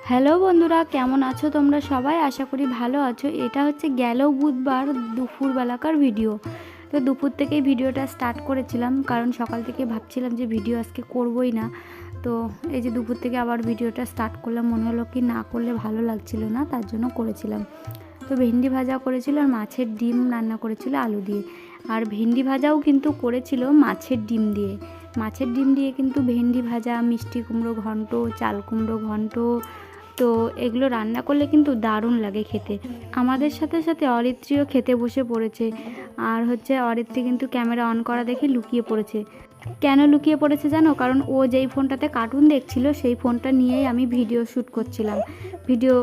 Hello বন্ধুরা, কেমন আছো তোমরা সবাই? আশা করি ভালো আছো। এটা হচ্ছে গেল বুধবার দুপুরবেলাকার ভিডিও। তো দুপুর থেকেই ভিডিওটা স্টার্ট করেছিলাম, কারণ সকাল থেকে ভাবছিলাম যে ভিডিও আজকে করবই না। তো এই যে দুপুর থেকে আবার ভিডিওটা স্টার্ট করলাম, মনে হলো কি না করলে ভালো লাগছিল না, তার জন্য করেছিলাম। তো ভেন্ডি ভাজা করেছিল আর মাছের ডিম রান্না করেছিল আলু দিয়ে। আর ভেন্ডি ভাজাও কিন্তু করেছিল মাছের ডিম দিয়ে। মাছের ডিম দিয়ে কিন্তু ভেন্ডি ভাজা, মিষ্টি কুমড়ো ঘন্ট, চাল কুমড়ো ঘন্ট, তো এগুলো রান্না করলে কিন্তু দারুণ লাগে খেতে। আমাদের সাথে সাথে অরিত্রীও খেতে বসে পড়েছে। আর হচ্ছে অরিত্রী কিন্তু ক্যামেরা অন করা দেখে লুকিয়ে পড়েছে। কেন লুকিয়ে পড়েছে জানো? কারণ ও যেই ফোনটাতে কার্টুন দেখছিল সেই ফোনটা নিয়েই আমি ভিডিও শ্যুট করছিলাম, ভিডিও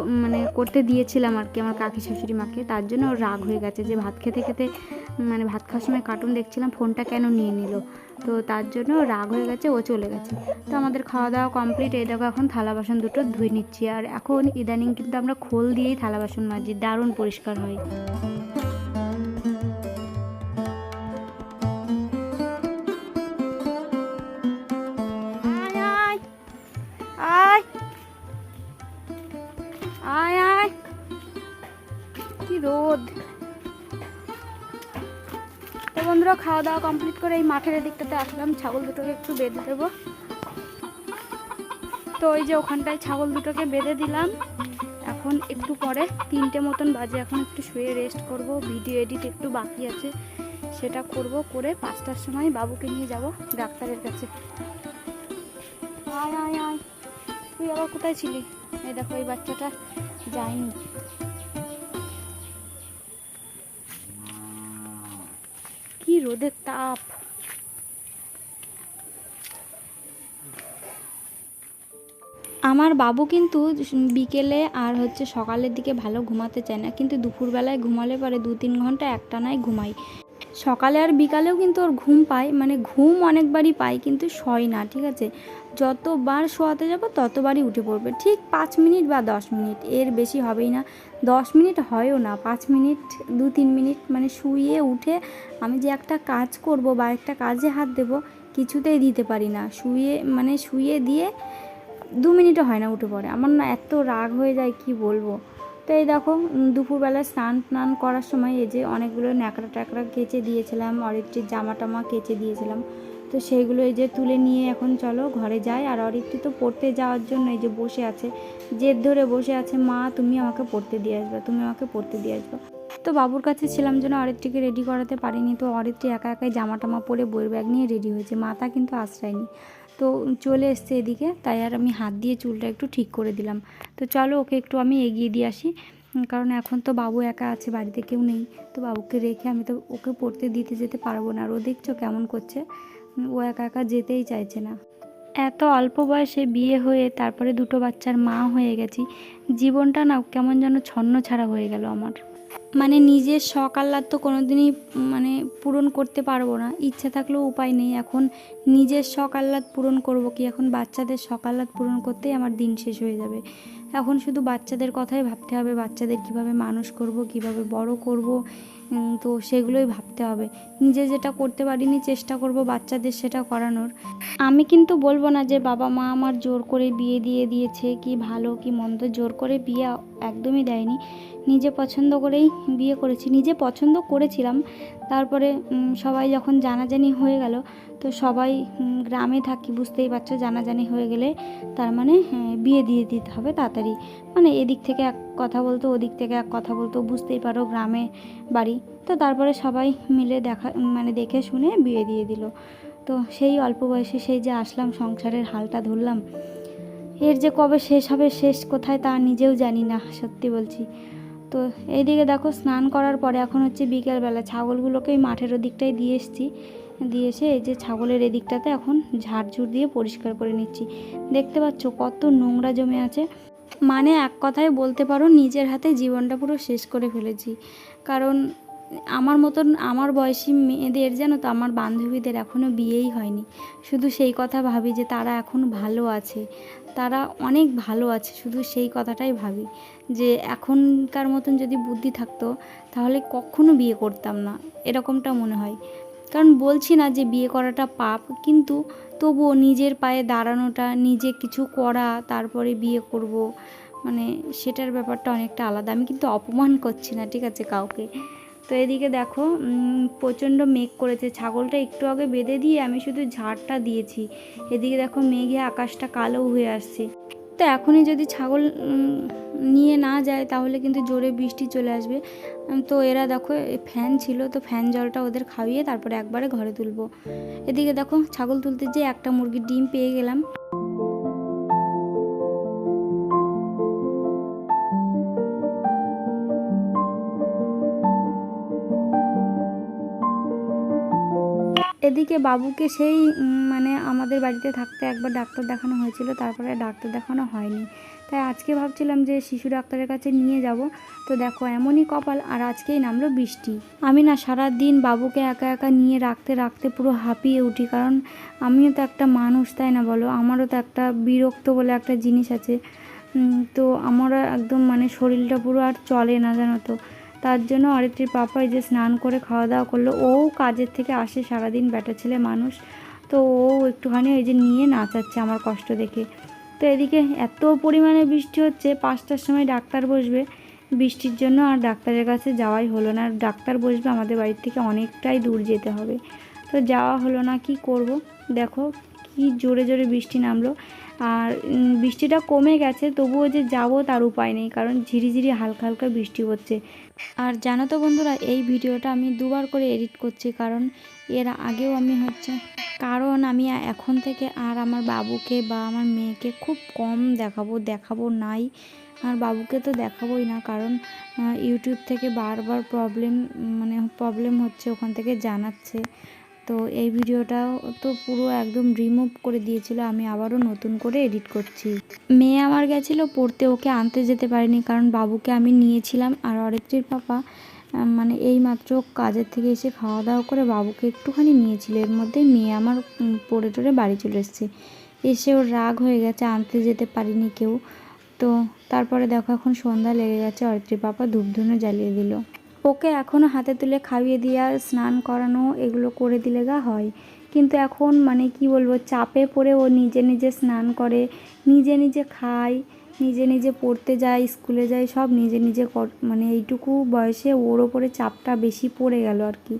করতে দিয়েছিলাম আর কি আমার কাকি শাশুড়ি মাকে। তার জন্য ওর রাগ হয়ে গেছে যে ভাত খেতে খেতে ভাত খাওয়ার সময় কার্টুন দেখছিলাম, ফোনটা কেন নিয়ে নিল। তো তার জন্য রাগ হয়ে গেছে, ও চলে গেছে। তো আমাদের খাওয়া দাওয়া কমপ্লিট। এই দেখো এখন থালা বাসন দুটো ধুয়ে নিচ্ছি। আর এখন ইদানিং কিন্তু আমরা খোল দিয়েই থালা বাসন মাজি, দারুণ পরিষ্কার হয়। আয় আয় আয়, কি রোদ। তো বন্ধুরা, খাওয়া দাওয়া কমপ্লিট করে এই মাঠের দিকটাতে আসলাম, ছাগল দুটোকে একটু বেঁধে দেবো। তো ওই যে ওখানটায় ছাগল দুটোকে বেঁধে দিলাম। এখন একটু পরে 3টে মতন বাজে, এখন একটু শুয়ে রেস্ট করব। ভিডিও এডিট একটু বাকি আছে, সেটা করব। করে 5টার সময় বাবুকে নিয়ে যাব ডাক্তারের কাছে। আয় আয় আয়, তুই আবার কোথায় ছিলি? এই দেখো এই বাচ্চাটা যায়নি। কি রোদের তাপ। আমার বাবু কিন্তু বিকেলে আর হচ্ছে সকালের দিকে ভালো ঘুমাতে চায় না, কিন্তু দুপুরবেলায় ঘুমালে পরে 2-3 ঘন্টা একটানাই ঘুমাই। সকালে আর বিকালেও কিন্তু ওর ঘুম পায়, ঘুম অনেকবারই পায়, কিন্তু শয় না, ঠিক আছে? যতবার শোয়াতে যাব ততবারই উঠে পড়বে, ঠিক 5 মিনিট বা 10 মিনিট, এর বেশি হবেই না। 10 মিনিট হয়ও না, 5 মিনিট, 2-3 মিনিট শুয়ে উঠে আমি যে একটা কাজ করব বা একটা কাজে হাত দেব, কিছুতেই দিতে পারি না। শুয়ে দিয়ে 2 মিনিটও হয় না উঠে পড়ে। আমার না এত রাগ হয়ে যায়, কি বলবো। তো এই দেখো দুপুরবেলা স্নান করার সময় এই যে অনেকগুলো ন্যাকড়া ট্যাকড়া কেচে দিয়েছিলাম, অরিত্রির জামা টামা কেচে দিয়েছিলাম। তো সেইগুলো এই যে তুলে নিয়ে এখন চলো ঘরে যাই। আর অরিত্রি তো পড়তে যাওয়ার জন্য এই যে বসে আছে, জেদ ধরে বসে আছে, মা তুমি আমাকে পড়তে দিয়ে আসবে, তুমি আমাকে পড়তে দিয়ে আসবে। তো বাবুর কাছে ছিলাম জন্য অরিত্রিকে রেডি করাতে পারিনি। তো অরিত্রি একা একাই জামা টামা পরে বইয়ের ব্যাগ নিয়ে রেডি হয়েছে, মাথা কিন্তু আশ্রায়নি। তো চলে এসছে এদিকে, তাই আর আমি হাত দিয়ে চুলটা একটু ঠিক করে দিলাম। তো চলো ওকে একটু আমি এগিয়ে দিয়ে আসি, কারণ এখন তো বাবু একা আছে, বাড়িতে কেউ নেই। তো বাবুকে রেখে আমি তো ওকে পড়তে দিতে যেতে পারবো না। আর ও দেখছো কেমন করছে, ও একা একা যেতেই চাইছে না। এত অল্প বয়সে বিয়ে হয়ে তারপরে 2টো বাচ্চার মা হয়ে গেছি, জীবনটা না কেমন যেন ছন্ন ছাড়া হয়ে গেল আমার। নিজের শখ আহ্লাদ তো কোনো দিনই পূরণ করতে পারবো না, ইচ্ছা থাকলেও উপায় নেই। এখন নিজের শখ আহ্লাদ পূরণ করব কি? এখন বাচ্চাদের শখ আহ্লাদ পূরণ করতেই আমার দিন শেষ হয়ে যাবে। এখন শুধু বাচ্চাদের কথাই ভাবতে হবে, বাচ্চাদের কিভাবে মানুষ করব, কিভাবে বড় করব, তো সেগুলোই ভাবতে হবে। নিজে যেটা করতে পারিনি চেষ্টা করব বাচ্চাদের সেটা করানোর। আমি কিন্তু বলবো না যে বাবা মা আমার জোর করে বিয়ে দিয়ে দিয়েছে, কি ভালো কি মন্দ, জোর করে বিয়ে একদমই দেয়নি। নিজে পছন্দ করেই বিয়ে করেছি, নিজে পছন্দ করেছিলাম। তারপরে সবাই যখন জানাজানি হয়ে গেল, তো সবাই গ্রামে থাকি বুঝতেই পারছো, জানাজানি হয়ে গেলে তার বিয়ে দিয়ে দিতে হবে তাড়াতাড়ি। এদিক থেকে এক কথা বলতো, ওদিক থেকে এক কথা বলতো, বুঝতেই পারো গ্রামে বাড়ি। তো তারপরে সবাই মিলে দেখে শুনে বিয়ে দিয়ে দিল। তো সেই অল্প বয়সে সেই যে আসলাম, সংসারের হালটা ধরলাম, এর যে কবে শেষ হবে, শেষ কোথায় তা নিজেও জানি না, সত্যি বলছি। তো এইদিকে দেখো স্নান করার পরে এখন হচ্ছে বিকেলবেলা, ছাগলগুলোকে এই মাঠের ওদিকটাই দিয়ে এসেছি। দিয়ে এসে এই যে ছাগলের এদিকটাতে এখন ঝাড়ঝুড় দিয়ে পরিষ্কার করে নিচ্ছি। দেখতে পাচ্ছ কত নোংরা জমে আছে। এক কথায় বলতে পারো নিজের হাতে জীবনটা পুরো শেষ করে ফেলেছি। কারণ আমার মতন আমার বয়সী মেয়েদের, জানো তো, আমার বান্ধবীদের এখনও বিয়েই হয়নি। শুধু সেই কথা ভাবি যে তারা এখন ভালো আছে, তারা অনেক ভালো আছে, শুধু সেই কথাটাই ভাবি যে এখনকার মতন যদি বুদ্ধি থাকতো তাহলে কখনো বিয়ে করতাম না, এরকমটা মনে হয়। কারণ বলছি না যে বিয়ে করাটা পাপ, কিন্তু তবুও নিজের পায়ে দাঁড়ানোটা, নিজে কিছু করা, তারপরে বিয়ে করব, মানে সেটার ব্যাপারটা অনেকটা আলাদা। আমি কিন্তু অপমান করছি না, ঠিক আছে, কাউকে। তো এদিকে দেখো প্রচণ্ড মেঘ করেছে, ছাগলটা একটু আগে বেঁধে দিয়ে আমি শুধু ঝাড়টা দিয়েছি। এদিকে দেখো মেঘে আকাশটা কালো হয়ে আসছে। তো এখনই যদি ছাগল নিয়ে না যায় তাহলে কিন্তু জোরে বৃষ্টি চলে আসবে। তো এরা দেখো ফ্যান ছিল, তো ফ্যান জলটা ওদের খাইয়ে তারপরে একবারে ঘরে তুলবো। এদিকে দেখো ছাগল তুলতে যেয়ে একটা মুরগির ডিম পেয়ে গেলাম। এদিকে বাবুকে সেই মানে আমাদের বাড়িতে থাকতে একবার ডাক্তার দেখানো হয়েছিল, তারপরে ডাক্তার দেখানো হয়নি। তাই আজকে ভাবছিলাম যে শিশু ডাক্তারের কাছে নিয়ে যাব। তো দেখো এমনই কপাল, আর আজকেই নামলো বৃষ্টি। আমি না সারা দিন বাবুকে একা একা নিয়ে রাখতে রাখতে পুরো হাঁপিয়ে উঠি, কারণ আমিও তো একটা মানুষ, তাই না বলো? আমারও তো একটা বিরক্ত বলে একটা জিনিস আছে। তো আমারও একদম মানে শরীরটা পুরো আর চলে না, জানো তো। তার জন্য অরিত্রীর পাপা এই যে স্নান করে খাওয়া দাওয়া করলো। ও কাজের থেকে আসে সারাদিন, ব্যাটা ছেলে মানুষ, তো ও একটুখানি এই যে নিয়ে নাচাচ্ছে আমার কষ্ট দেখে। তো এদিকে এত পরিমাণে বৃষ্টি হচ্ছে, 5টার সময় ডাক্তার বসবে, বৃষ্টির জন্য আর ডাক্তারের কাছে যাওয়াই হলো না। আর ডাক্তার বসবে আমাদের বাড়ির থেকে অনেকটাই দূর যেতে হবে, তো যাওয়া হলো না। কি করব, দেখো কি জোরে জোরে বৃষ্টি নামলো। আর বৃষ্টিটা কমে গেছে, তবুও যে যাব তার উপায় নেই, কারণ ঝিরিঝিরি হালকা হালকা বৃষ্টি হচ্ছে। আর জানো তো বন্ধুরা, এই ভিডিওটা আমি দুবার করে এডিট করছি, কারণ এর আগেও আমি আমি এখন থেকে আর আমার বাবুকে বা আমার মেয়েকে খুব কম দেখাবো নাই। আর বাবুকে তো দেখাবোই না, কারণ ইউটিউব থেকে বারবার প্রবলেম হচ্ছে, ওখান থেকে জানাচ্ছে। তো এই ভিডিওটাও তো পুরো একদম রিমুভ করে দিয়েছিল, আমি আবারও নতুন করে এডিট করছি। মেয়ে আমার গেছিলো পড়তে, ওকে আনতে যেতে পারিনি, কারণ বাবুকে আমি নিয়েছিলাম। আর অরিত্রীর পাপা মানে এই মাত্র কাজের থেকে এসে খাওয়া দাওয়া করে বাবুকে একটুখানি নিয়েছিল, এর মধ্যে মেয়ে আমার পড়ে টরে বাড়ি চলে এসে ওর রাগ হয়ে গেছে, আনতে যেতে পারিনি কেউ। তো তারপরে দেখো এখন সন্ধ্যা লেগে গেছে, অরিত্রীর পাপা ধূপধুনো জ্বালিয়ে দিল। ওকে এখনও হাতে তুলে খাইয়ে দেওয়া, স্নান করানো, এগুলো করে দিলে গা হয়। কিন্তু এখন মানে কি বলবো, চাপে পড়ে ও নিজে নিজে স্নান করে, নিজে নিজে খায়, নিজে নিজে পড়তে যায়, স্কুলে যায়, সব নিজে নিজে মানে এইটুকু বয়সে ওর ওপরে চাপটা বেশি পড়ে গেল আর কি।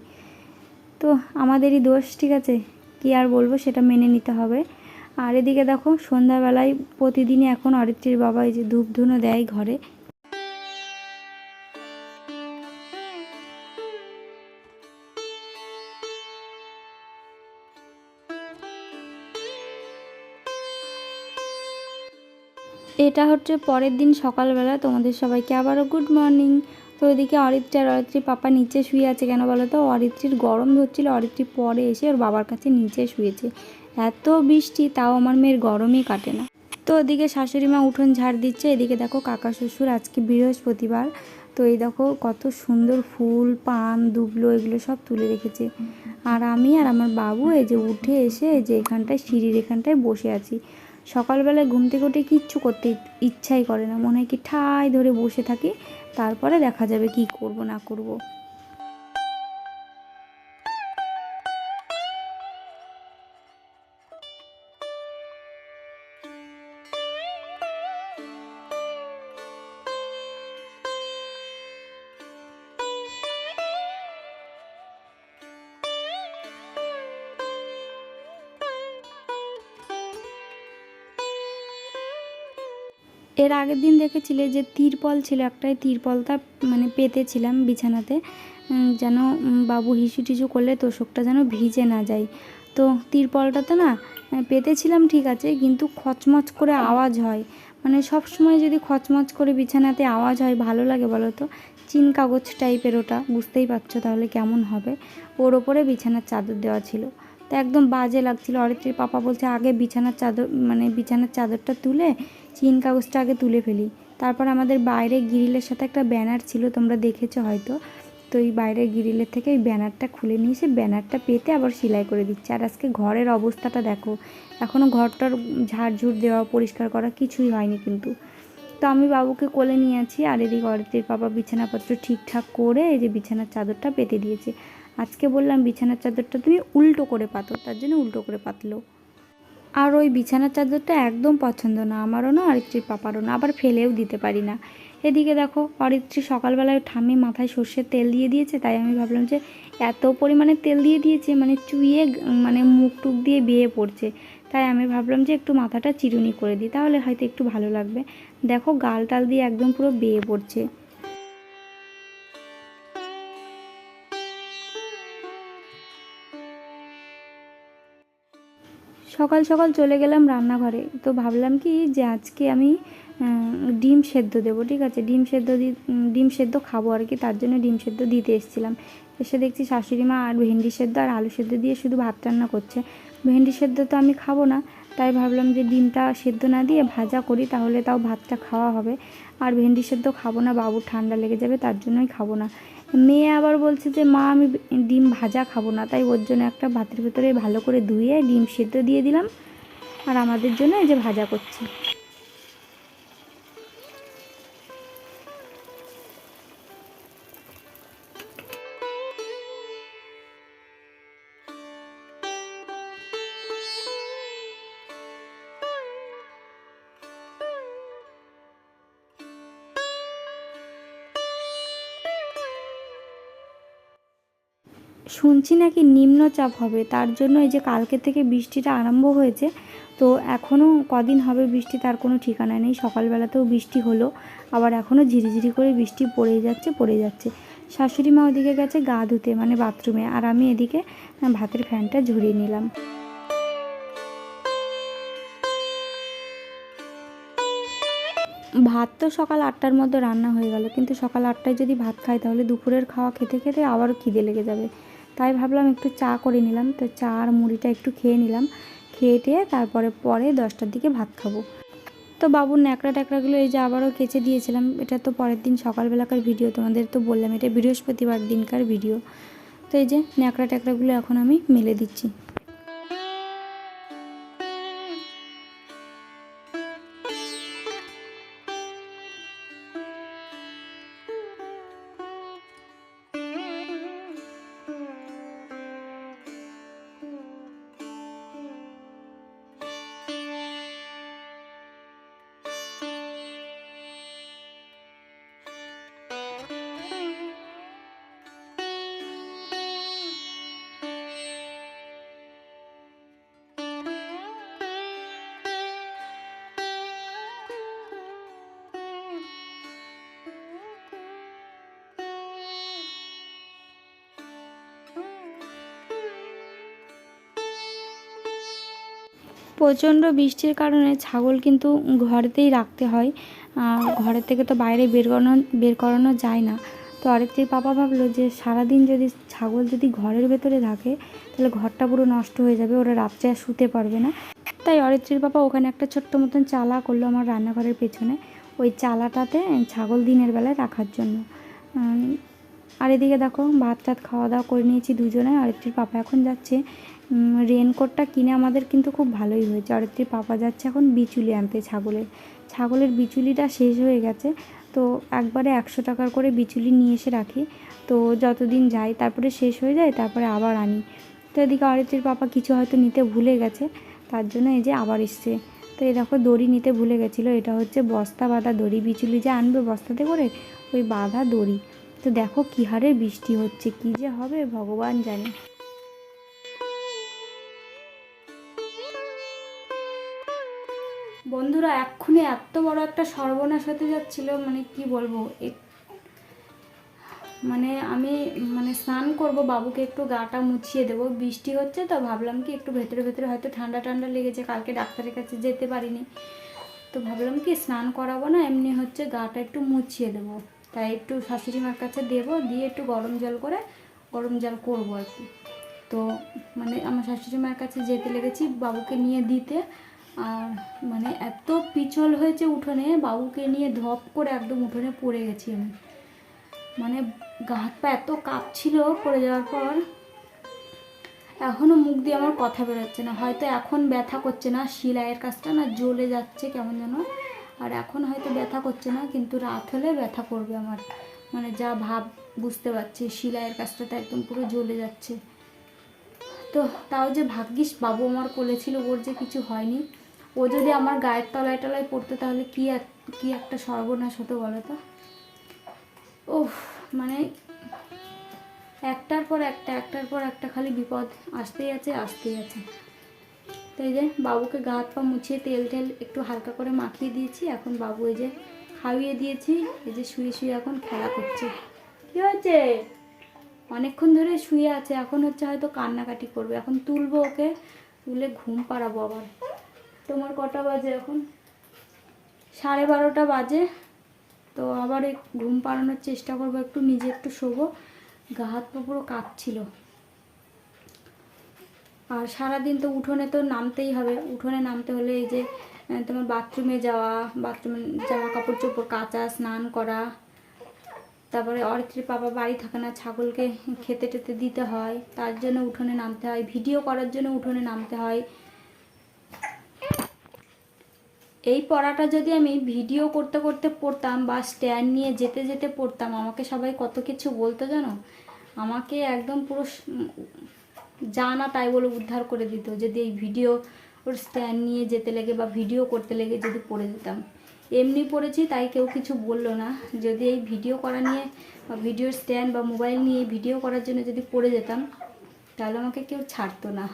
তো আমাদেরই দোষ, ঠিক আছে, কি আর বলবো, সেটা মেনে নিতে হবে। আর এদিকে দেখো সন্ধ্যাবেলায় প্রতিদিনই এখন অরিত্রীর বাবা এই যে ধূপধুনো দেয় ঘরে। এটা হচ্ছে পরের দিন সকালবেলা, তোমাদের সবাইকে আবারও গুড মর্নিং। তো এদিকে অরিত্রীর পাপা নিচে শুয়ে আছে, কেন বলো তো? অরিত্রীর গরম ধরছিল, অরিত্রী পরে এসে ওর বাবার কাছে নিচে শুয়েছে। এত বৃষ্টি, তাও আমার মেয়ের গরমই কাটে না। তো এদিকে শাশুড়ি মা উঠোন ঝাড় দিচ্ছে, এদিকে দেখো কাকা শ্বশুর, আজকে বৃহস্পতিবার, তো এই দেখো কত সুন্দর ফুল, পান, দুবলো, এগুলো সব তুলে রেখেছে। আর আমি আর আমার বাবু এই যে উঠে এসে এই যে এখানটায় সিঁড়ির এখানটায় বসে আছি। সকালবেলায় ঘুম থেকে উঠে কিচ্ছু করতে ইচ্ছাই করে না, মনে হয় কি ঠাই ধরে বসে থাকি, তারপরে দেখা যাবে কি করব না করব। এর আগের দিন দেখেছিলে যে তিরপল ছিল একটাই, তিরপলটা মানে পেতেছিলাম বিছানাতে, যেন বাবু হিসু টিসু করলে তোষকটা যেন ভিজে না যায়। তো তিরপলটাতে না পেতেছিলাম ঠিক আছে, কিন্তু খচমচ করে আওয়াজ হয়। মানে সব সময় যদি খচমচ করে বিছানাতে আওয়াজ হয় ভালো লাগে বলো তো? চিন কাগজ টাইপের ওটা, বুঝতেই পারছো তাহলে কেমন হবে। ওর ওপরে বিছানার চাদর দেওয়া ছিল, তো একদম বাজে লাগছিল। অরিত্রীর পাপা বলছে আগে বিছানার চাদরটা তুলে চিন কাগজটা আগে তুলে ফেলি। তারপর আমাদের বাইরে গ্রিলের সাথে একটা ব্যানার ছিল, তোমরা দেখেছো হয়তো। তো এই বাইরের গ্রিলের থেকে ওই ব্যানারটা খুলে নিয়ে এসে ব্যানারটা পেতে আবার সেলাই করে দিচ্ছে। আর আজকে ঘরের অবস্থাটা দেখো, এখনও ঘরটার ঝাড়ঝুড় দেওয়া, পরিষ্কার করা কিছুই হয়নি কিন্তু। তো আমি বাবুকে কোলে নিয়ে আছি, আর এদিকে অরিত্রীর পাপা বিছানাপত্র ঠিকঠাক করে এই যে বিছানার চাদরটা পেতে দিয়েছে। আজকে বললাম বিছানার চাদরটা তুমি উল্টো করে পাতো, তার জন্য উল্টো করে পাতলো। আর ওই বিছানার চাদরটা একদম পছন্দ না আমারও না, অরিত্রীর পাপারও না, আবার ফেলেও দিতে পারি না। এদিকে দেখো অরিত্রী সকালবেলায় ঠাম্মি মাথায় সর্ষের তেল দিয়ে দিয়েছে, তাই আমি ভাবলাম যে এত পরিমাণে তেল দিয়ে দিয়েছে মানে চুইয়ে মানে মুখ টুক দিয়ে বেয়ে পড়ছে, তাই আমি ভাবলাম যে একটু মাথাটা চিরুনি করে দিই, তাহলে হয়তো একটু ভালো লাগবে। দেখো গাল টাল দিয়ে একদম পুরো বেয়ে পড়ছে। সকাল সকাল চলে গেলাম রান্নাঘরে, তো ভাবলাম কি যে আজকে আমি ডিম সেদ্ধ দেবো, ঠিক আছে, ডিম সেদ্ধ খাবো আর কি, তার জন্য ডিম সেদ্ধ দিতে এসেছিলাম। এসে দেখছি শাশুড়ি মা আর ভেন্ডি সেদ্ধ আর আলু সেদ্ধ দিয়ে শুধু ভাত রান্না করছে। ভেন্ডি সেদ্ধ তো আমি খাবো না, তাই ভাবলাম যে ডিমটা সেদ্ধ না দিয়ে ভাজা করি, তাহলে তাও ভাতটা খাওয়া হবে। আর ভেন্ডি সেদ্ধ খাবো না, বাবুর ঠান্ডা লেগে যাবে, তার জন্যই খাবো না। মেয়ে আবার বলছে যে মা আমি ডিম ভাজা খাবো না, তাই ওর জন্য একটা ভাতের ভেতরে ভালো করে ধুয়ে ডিম সেদ্ধ দিয়ে দিলাম, আর আমাদের জন্য এই যে ভাজা করছি। শুনছি নাকি নিম্নচাপ হবে, তার জন্য এই যে কালকে থেকে বৃষ্টিটা আরম্ভ হয়েছে, তো এখনও কদিন হবে বৃষ্টি তার কোনো ঠিকানা নেই। সকালবেলাতেও বৃষ্টি হলো, আবার এখনও ঝিরিঝিরি করে বৃষ্টি পড়েই যাচ্ছে। শাশুড়ি মা ওদিকে গেছে গা ধুতে মানে বাথরুমে, আর আমি এদিকে ভাতের ফ্যানটা ঝরিয়ে নিলাম। ভাত তো সকাল 8টার মধ্যে রান্না হয়ে গেল, কিন্তু সকাল 8টায় যদি ভাত খাই তাহলে দুপুরের খাওয়া খেতে খেতে আবারও খিদে লেগে যাবে, তাই ভাবলাম একটু চা করে নিলাম। তো চা আর মুড়িটা একটু খেয়ে নিলাম, খেয়ে টেয়ে তারপরে 10টার দিকে ভাত খাবো। তো বাবুর ন্যাকড়া ট্যাকড়াগুলো এই যে আবারও কেচে দিয়েছিলাম, এটা তো পরের দিন সকালবেলাকার ভিডিও, তোমাদের তো বললাম এটা বৃহস্পতিবার দিনকার ভিডিও। তো এই যে ন্যাকড়া ট্যাকড়াগুলো এখন আমি মেলে দিচ্ছি। প্রচণ্ড বৃষ্টির কারণে ছাগল কিন্তু ঘরেতেই রাখতে হয়, ঘরের থেকে তো বাইরে বের করানো যায় না। তো অরিত্রীর পাপা ভাবলো যে সারাদিন যদি ছাগল যদি ঘরের ভেতরে থাকে তাহলে ঘরটা পুরো নষ্ট হয়ে যাবে, ওরা রাত্রে আর শুতে পারবে না। তাই অরিত্রীর পাপা ওখানে একটা ছোট্ট মতন চালা করলো আমার রান্নাঘরের পেছনে, ওই চালাটাতে ছাগল দিনের বেলায় রাখার জন্য। আর এদিকে দেখো ভাত টাত খাওয়া দাওয়া করে নিয়েছি দুজনে। অরিত্রীর পাপা এখন যাচ্ছে, রেনকোটটা কিনে আমাদের কিন্তু খুব ভালোই হয়েছে। অরিত্রীর পাপা যাচ্ছে এখন বিচুলি আনতে, ছাগলের বিচুলিটা শেষ হয়ে গেছে, তো একবারে 100 টাকার করে বিচুলি নিয়ে এসে রাখি, তো যতদিন যাই তারপরে শেষ হয়ে যায় তারপরে আবার আনি। তো এদিকে অরিত্রীর পাপা কিছু হয়তো নিতে ভুলে গেছে, তার জন্য এই যে আবার এসছে। তো এই দেখো দড়ি নিতে ভুলে গেছিলো, এটা হচ্ছে বস্তা বাঁধা দড়ি, বিচুলি যে আনবে বস্তাতে করে ওই বাঁধা দড়ি। তো দেখো কী হারে বৃষ্টি হচ্ছে, কী যে হবে ভগবান জানে। বন্ধুরা এক্ষুনি এত বড় একটা সর্বনাশ হতে যাচ্ছিল, মানে কি বলবো, মানে আমি স্নান করব, বাবুকে একটু গাটা মুছিয়ে দেবো, বৃষ্টি হচ্ছে তো ভাবলাম কি একটু ভেতরে ভেতরে হয়তো ঠান্ডা ঠান্ডা লেগেছে, কালকে ডাক্তারের কাছে যেতে পারিনি, তো ভাবলাম কি স্নান করাবো না, এমনি হচ্ছে গাটা একটু মুছিয়ে দেবো, তাই একটু শাশুড়ি মার কাছে দেবো, দিয়ে একটু গরম জল করবো আর কি। তো আমার শাশুড়ি মার কাছে যেতে লেগেছি বাবুকে নিয়ে দিতে, আর এত পিছল হয়েছে উঠোনে, বাবুকে নিয়ে ধপ করে একদম উঠোনে পড়ে গেছি আমি, গা হাত পা এত কাঁপছিল পড়ে যাওয়ার পর। এখনও মুখ দিয়ে আমার কথা বেরোচ্ছে না, হয়তো এখন ব্যথা করছে না, সেলাইয়ের কাজটা না জ্বলে যাচ্ছে কেমন যেন, আর এখন হয়তো ব্যথা করছে না, কিন্তু রাত হলে ব্যথা করবে আমার, যা ভাব বুঝতে পারছি, সেলাইয়ের কাজটা তো একদম পুরো জ্বলে যাচ্ছে। তো তাও যে ভাগ্যিস বাবু আমার কোলে ছিল, ওর যে কিছু হয়নি। ও যদি আমার গায়ের তলায় টলায় পড়তো তাহলে কি একটা সর্বনাশ হতো বলো তো। ওহ, মানে একটার পর একটা খালি বিপদ আসতেই আছে। তো এই যে বাবুকে গা হাত পা মুছিয়ে তেল একটু হালকা করে মাখিয়ে দিয়েছি। এখন বাবু এই যে খাইয়ে দিয়েছি, এই যে শুয়ে এখন খেলা করছে। কি হয়েছে? অনেকক্ষণ ধরে শুয়ে আছে, এখন হচ্ছে হয়তো কান্নাকাটি করবে। এখন তুলবো ওকে, তুলে ঘুম পাড়াবো আবার। তোমার কটা বাজে এখন? 12:30 বাজে। তো আবার এই ঘুম পাড়ানোর চেষ্টা করবো, একটু নিজে একটু শোবো। গা হাত পা পুরো কাঁপছিল। আর সারাদিন তো উঠোনে তো নামতেই হবে। উঠোনে নামতে হলে এই যে তোমার বাথরুমে জামা কাপড় চোপড় কাচা, স্নান করা, তারপরে অরিত্রীর বাবা বাড়ি থাকে না, ছাগলকে খেতে টেতে দিতে হয়, তার জন্য উঠোনে নামতে হয়। ভিডিও করার জন্য উঠোনে নামতে হয়। এই পড়াটা যদি আমি ভিডিও করতে করতে পড়তাম বা স্ট্যান্ড নিয়ে যেতে যেতে পড়তাম, আমাকে সবাই কত কিছু বলতো জানো। আমাকে একদম পুরো জানা তাই বলে উদ্ধার করে দিত, যদি এই ভিডিও ওর স্ট্যান্ড নিয়ে যেতে লেগে বা ভিডিও করতে লেগে যদি পড়ে যেতাম। এমনি পড়েছি তাই কেউ কিছু বললো না। যদি এই ভিডিও করা নিয়ে বা ভিডিও স্ট্যান্ড বা মোবাইল নিয়ে ভিডিও করার জন্য যদি পড়ে যেতাম, তাহলে আমাকে কেউ ছাড়তো না।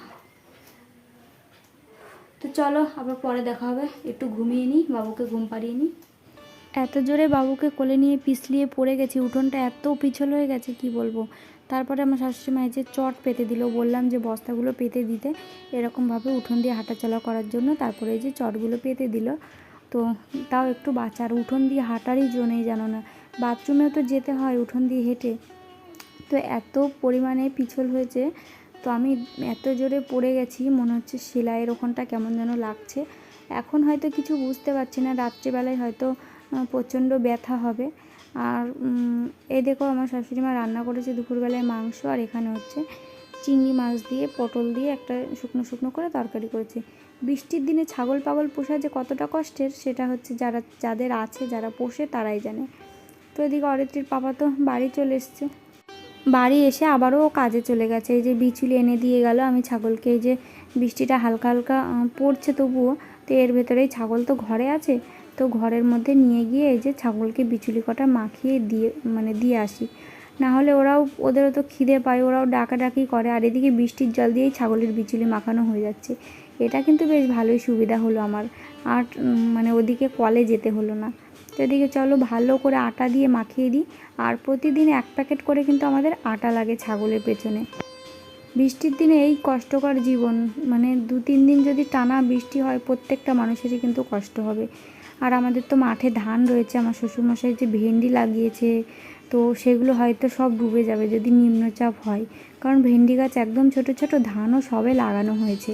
তো চলো আবার পরে দেখা হবে। একটু ঘুমিয়ে নিই, বাবুকে ঘুম পাড়িয়ে নিই। এত জোরে বাবুকে কোলে নিয়ে পিছলিয়ে পড়ে গেছি, উঠোনটা এত পিছল হয়ে গেছে কি বলবো। তারপরে আমার শাশুড়ি মা যে চট পেতে দিল, বললাম যে বস্তাগুলো পেতে দিতে, এরকমভাবে উঠোন দিয়ে হাঁটাচলা করার জন্য। তারপরে এই যে চটগুলো পেতে দিল। তো তাও একটু বাচ্চার উঠোন দিয়ে হাঁটারই জন্যই জানো না, বাথরুমেও তো যেতে হয় উঠোন দিয়ে হেঁটে। তো এত পরিমাণে পিছল হয়েছে, তো আমি এত জোরে পড়ে গেছি, মনে হচ্ছে সেলাইয়ের ওখানটা কেমন যেন লাগছে। এখন হয়তো কিছু বুঝতে পারছি না, রাত্রিবেলায় হয়তো প্রচণ্ড ব্যথা হবে। আর এই দেখো আমার শাশুড়ি মা রান্না করেছে দুপুরবেলায় মাংস, আর এখানে হচ্ছে চিংড়ি মাছ দিয়ে পটল দিয়ে একটা শুকনো করে তরকারি করেছে। বৃষ্টির দিনে ছাগল পাগল পোষা যে কতটা কষ্টের, সেটা হচ্ছে যাদের আছে, যারা পোষে তারাই জানে। তো এদিকে অরিত্রীর পাপা তো বাড়ি চলে এসছে, বাড়ি এসে আবারও কাজে চলে গেছে। এই যে বিচুলি এনে দিয়ে গেল। আমি ছাগলকে, এই যে বৃষ্টিটা হালকা হালকা পড়ছে তবুও, তো এর ভেতরেই ছাগল তো ঘরে আছে, তো ঘরের মধ্যে নিয়ে গিয়ে এই যে ছাগলকে বিচুলি কটা মাখিয়ে দিয়ে আসি। না হলে ওদেরও তো খিদে পায়, ওরাও ডাকাডাকি করে। আর এদিকে বৃষ্টির জল দিয়েই ছাগলের বিচুলি মাখানো হয়ে যাচ্ছে। এটা কিন্তু বেশ ভালোই সুবিধা হলো আমার। আর মানে ওদিকে কলে যেতে হলো না। তো এদিকে চলো ভালো করে আটা দিয়ে মাখিয়ে দিই। আর প্রতিদিন 1 প্যাকেট করে কিন্তু আমাদের আটা লাগে ছাগলের পেছনে। বৃষ্টির দিনে এই কষ্টকর জীবন, মানে 2-3 দিন যদি টানা বৃষ্টি হয়, প্রত্যেকটা মানুষেরই কিন্তু কষ্ট হবে। আর আমাদের তো মাঠে ধান রয়েছে, আমার শ্বশুরমশাই যে ভেন্ডি লাগিয়েছে, তো সেগুলো হয়তো সব ডুবে যাবে যদি নিম্নচাপ হয়। কারণ ভেন্ডি গাছ একদম ছোট ছোট, ধানও সবে লাগানো হয়েছে।